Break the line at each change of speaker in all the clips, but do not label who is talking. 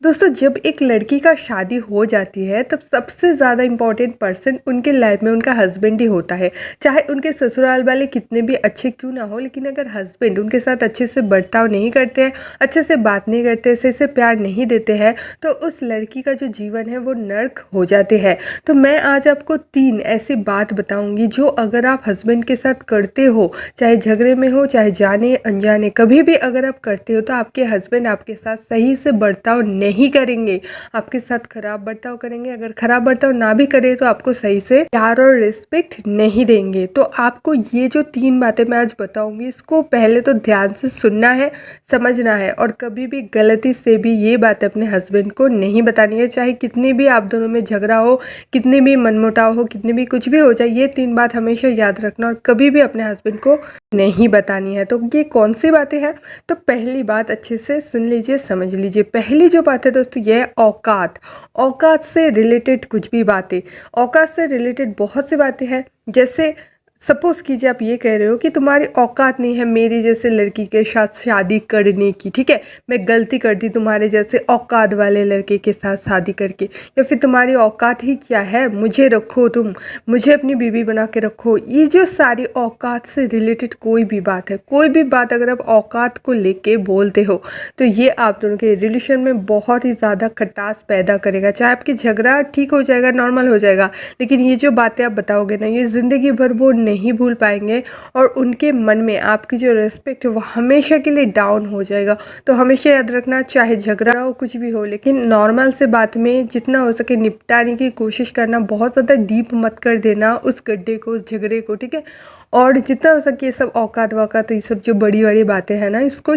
दोस्तों जब एक लड़की का शादी हो जाती है तब सबसे ज़्यादा इम्पॉर्टेंट पर्सन उनके लाइफ में उनका हस्बैंड ही होता है। चाहे उनके ससुराल वाले कितने भी अच्छे क्यों ना हो, लेकिन अगर हस्बैंड उनके साथ अच्छे से बर्ताव नहीं करते हैं, अच्छे से बात नहीं करते, सही से प्यार नहीं देते हैं, तो उस लड़की का जो जीवन है वो नर्क हो जाते हैं। तो मैं आज आपको 3 ऐसी बात बताऊंगी जो अगर आप हस्बैंड के साथ करते हो, चाहे झगड़े में हो चाहे जाने अनजाने, कभी भी अगर आप करते हो तो आपके हस्बैंड आपके साथ सही से बर्ताव नहीं करेंगे, आपके साथ खराब बर्ताव करेंगे। अगर खराब बर्ताव ना भी करे तो आपको सही से प्यार और रिस्पेक्ट नहीं देंगे। तो आपको ये जो 3 बातें मैं आज बताऊंगी, इसको पहले तो ध्यान से सुनना है, समझना है, और कभी भी गलती से भी ये बात अपने हस्बैंड को नहीं बतानी है। चाहे कितनी भी आप दोनों में झगड़ा हो, कितनी भी मनमुटाव हो, कितनी भी कुछ भी हो जाए, ये 3 बात हमेशा याद रखना और कभी भी अपने हस्बैंड को नहीं बतानी है। तो ये कौन सी बातें हैं? तो पहली बात अच्छे से सुन लीजिए, समझ लीजिए। पहली जो बात है दोस्तों, ये है औकात। औकात से रिलेटेड कुछ भी बातें, औकात से रिलेटेड बहुत सी बातें हैं। जैसे सपोज कीजिए आप ये कह रहे हो कि तुम्हारी औकात नहीं है मेरी जैसे लड़की के साथ शादी करने की, ठीक है, मैं गलती कर दी तुम्हारे जैसे औकात वाले लड़के के साथ शादी करके, या फिर तुम्हारी औकात ही क्या है, मुझे रखो, तुम मुझे अपनी बीवी बना के रखो। ये जो सारी औकात से रिलेटेड कोई भी बात है, कोई भी बात अगर आप औकात को लेके बोलते हो तो ये आप दोनों के रिलेशन में बहुत ही ज़्यादा खटास पैदा करेगा। चाहे आपकी झगड़ा ठीक हो जाएगा, नॉर्मल हो जाएगा, लेकिन ये जो बातें आप बताओगे ना, ये ज़िंदगी भर वो नहीं भूल पाएंगे और उनके मन में आपकी जो रिस्पेक्ट है वो हमेशा के लिए डाउन हो जाएगा। तो हमेशा याद रखना, चाहे झगड़ा हो कुछ भी हो, लेकिन नॉर्मल से बात में जितना हो सके निपटाने की कोशिश करना। बहुत ज़्यादा डीप मत कर देना उस गड्ढे को, उस झगड़े को, ठीक है। और जितना हो सके ये सब औकात वाकात, ये सब जो बड़ी बड़ी बातें हैं ना, इसको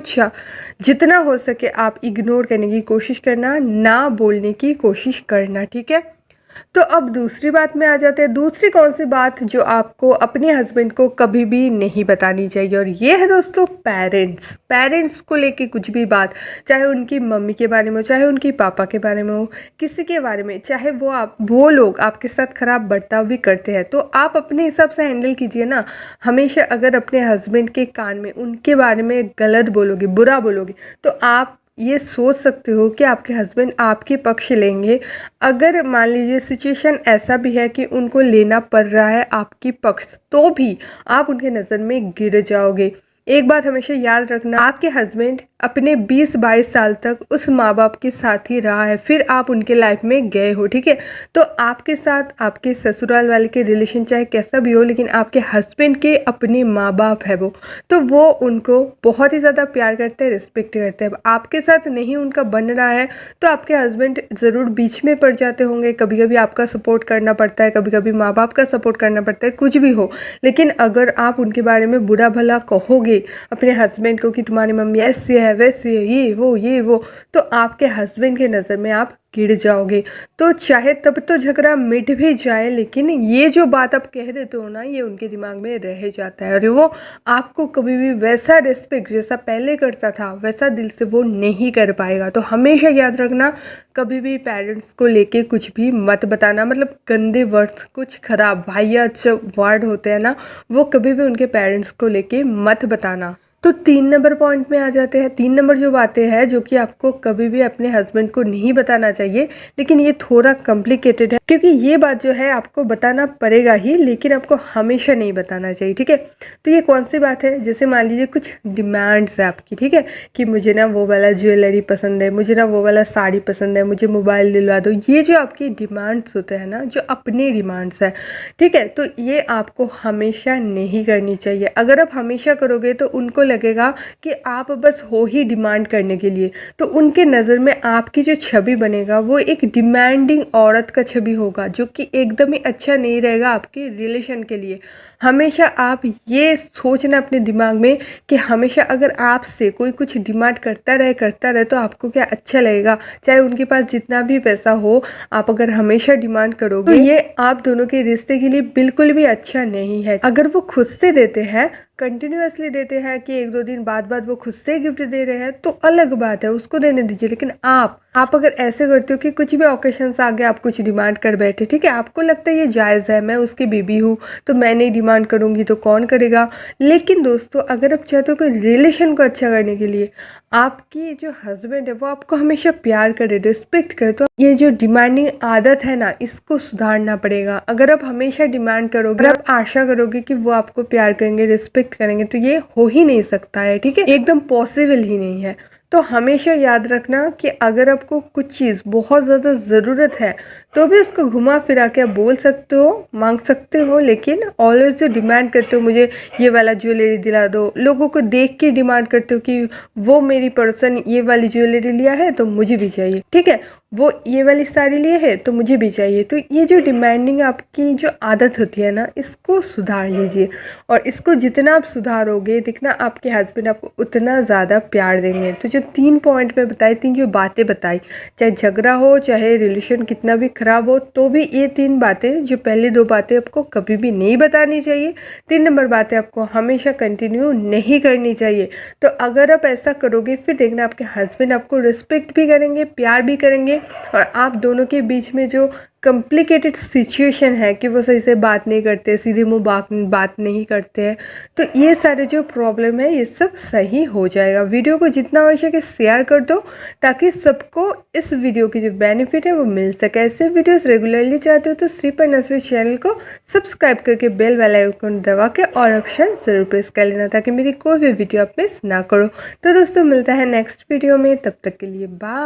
जितना हो सके आप इग्नोर करने की कोशिश करना, ना बोलने की कोशिश करना, ठीक है। तो अब दूसरी बात में आ जाते हैं। दूसरी कौन सी बात जो आपको अपने हस्बैंड को कभी भी नहीं बतानी चाहिए, और ये है दोस्तों पेरेंट्स को लेके कुछ भी बात, चाहे उनकी मम्मी के बारे में हो, चाहे उनकी पापा के बारे में हो, किसी के बारे में, चाहे वो लोग आपके साथ खराब बर्ताव भी करते हैं, तो आप अपने हिसाब से हैंडल कीजिए ना। हमेशा अगर अपने हस्बैंड के कान में उनके बारे में गलत बोलोगे, बुरा बोलोगे, तो आप ये सोच सकते हो कि आपके हस्बैंड आपके पक्ष लेंगे। अगर मान लीजिए सिचुएशन ऐसा भी है कि उनको लेना पड़ रहा है आपकी पक्ष, तो भी आप उनके नज़र में गिर जाओगे। एक बात हमेशा याद रखना, आपके हस्बैंड अपने 20-22 साल तक उस माँ बाप के साथ ही रहा है, फिर आप उनके लाइफ में गए हो, ठीक है। तो आपके साथ आपके ससुराल वाले के रिलेशन चाहे कैसा भी हो, लेकिन आपके हस्बैंड के अपने माँ बाप है वो, तो वो उनको बहुत ही ज़्यादा प्यार करते हैं, रिस्पेक्ट करते हैं। अब आपके साथ नहीं उनका बन रहा है तो आपके हस्बैंड ज़रूर बीच में पड़ जाते होंगे। कभी कभी आपका सपोर्ट करना पड़ता है, कभी कभी माँ बाप का सपोर्ट करना पड़ता है, कुछ भी हो, लेकिन अगर आप उनके बारे में बुरा भला कहोगे अपने हस्बैंड को कि तुम्हारी मम्मी ऐसी है वैसी है, ये वो, तो आपके हस्बैंड के नज़र में आप गिर जाओगे। तो चाहे तब तो झगड़ा मिट भी जाए, लेकिन ये जो बात आप कह देते हो ना, ये उनके दिमाग में रह जाता है और वो आपको कभी भी वैसा रिस्पेक्ट जैसा पहले करता था वैसा दिल से वो नहीं कर पाएगा। तो हमेशा याद रखना, कभी भी पेरेंट्स को लेके कुछ भी मत बताना, मतलब गंदे वर्ड्स, कुछ खराब वाहियात जो वर्ड होते हैं ना, वो कभी भी उनके पेरेंट्स को लेके मत बताना। तो 3 नंबर पॉइंट में आ जाते हैं। 3 नंबर जो बातें हैं जो कि आपको कभी भी अपने हस्बैंड को नहीं बताना चाहिए, लेकिन ये थोड़ा कॉम्प्लिकेटेड है, क्योंकि ये बात जो है आपको बताना पड़ेगा ही, लेकिन आपको हमेशा नहीं बताना चाहिए, ठीक है। तो ये कौन सी बात है? जैसे मान लीजिए कुछ डिमांड्स है आपकी, ठीक है, कि मुझे ना वो वाला ज्वेलरी पसंद है, मुझे ना वो वाला साड़ी पसंद है, मुझे मोबाइल दिलवा दो। ये जो आपकी डिमांड्स होते हैं ना, जो अपने डिमांड्स है, ठीक है, तो ये आपको हमेशा नहीं करनी चाहिए। अगर आप हमेशा करोगे तो उनको लगेगा कि आप बस हो ही डिमांड करने के लिए, तो उनके नज़र में आपकी जो छवि बनेगा वो एक डिमांडिंग औरत का छवि होगा, जो कि एकदम ही अच्छा नहीं रहेगा आपके रिलेशन के लिए। हमेशा आप ये सोचना अपने दिमाग में कि हमेशा अगर आपसे कोई कुछ डिमांड करता रहे तो आपको क्या अच्छा लगेगा। चाहे उनके पास जितना भी पैसा हो, आप अगर हमेशा डिमांड करोगे तो ये आप दोनों के रिश्ते के लिए बिल्कुल भी अच्छा नहीं है। अगर वो खुद से देते हैं, कंटिन्यूअसली देते हैं कि 1-2 दिन बाद वो खुद से गिफ्ट दे रहे हैं, तो अलग बात है, उसको देने दीजिए। लेकिन आप आप अगर ऐसे करते हो कि कुछ भी ओकेशंस आ गए आप कुछ डिमांड कर बैठे, ठीक है, आपको लगता है ये जायज़ है, मैं उसकी बीवी हूँ तो मैं नहीं डिमांड करूँगी तो कौन करेगा। लेकिन दोस्तों अगर आप चाहते हो कि रिलेशन को अच्छा करने के लिए आपकी जो हस्बैंड है वो आपको हमेशा प्यार करे, रिस्पेक्ट करे, तो ये जो डिमांडिंग आदत है ना इसको सुधारना पड़ेगा। अगर आप हमेशा डिमांड करोगे, आप आशा करोगे कि वो आपको प्यार करेंगे, रिस्पेक्ट करेंगे, तो ये हो ही नहीं सकता है, ठीक है, एकदम पॉसिबल ही नहीं है। तो हमेशा याद रखना कि अगर आपको कुछ चीज़ बहुत ज़्यादा ज़रूरत है तो भी उसको घुमा फिरा के आप बोल सकते हो, मांग सकते हो, लेकिन ऑलवेज जो डिमांड करते हो मुझे ये वाला ज्वेलरी दिला दो, लोगों को देख के डिमांड करते हो कि वो मेरी पर्सन ये वाली ज्वेलरी लिया है तो मुझे भी चाहिए, ठीक है, वो ये वाली साड़ी लिए है तो मुझे भी चाहिए। तो ये जो डिमांडिंग आपकी जो आदत होती है ना इसको सुधार लीजिए, और इसको जितना आप सुधारोगे दिखना आपके हस्बैंड आपको उतना ज़्यादा प्यार देंगे। तो जो 3 पॉइंट मैं बताई, 3 जो बातें बताई, चाहे झगड़ा हो चाहे रिलेशन कितना भी ख़राब हो, तो भी ये 3 बातें, जो पहली 2 बातें आपको कभी भी नहीं बतानी चाहिए, 3 नंबर बातें आपको हमेशा कंटिन्यू नहीं करनी चाहिए। तो अगर आप ऐसा करोगे फिर देखना आपके हस्बैंड आपको रिस्पेक्ट भी करेंगे, प्यार भी करेंगे, और आप दोनों के बीच में जो कॉम्प्लिकेटेड सिचुएशन है कि वो सही से बात नहीं करते, सीधे मुंह बात नहीं करते हैं, तो ये सारे जो प्रॉब्लम है ये सब सही हो जाएगा। वीडियो को जितना आवश्यक है शेयर कर दो ताकि सबको इस वीडियो की जो बेनिफिट है वो मिल सके। ऐसे वीडियोस रेगुलरली चाहते हो तो श्री पर नर्सरी चैनल को सब्सक्राइब करके बेल वाला आइकन दबा के ऑल ऑप्शन ज़रूर प्रेस कर लेना ताकि मेरी कोई भी वीडियो आप मिस ना करो। तो दोस्तों मिलता है नेक्स्ट वीडियो में, तब तक के लिए बाय।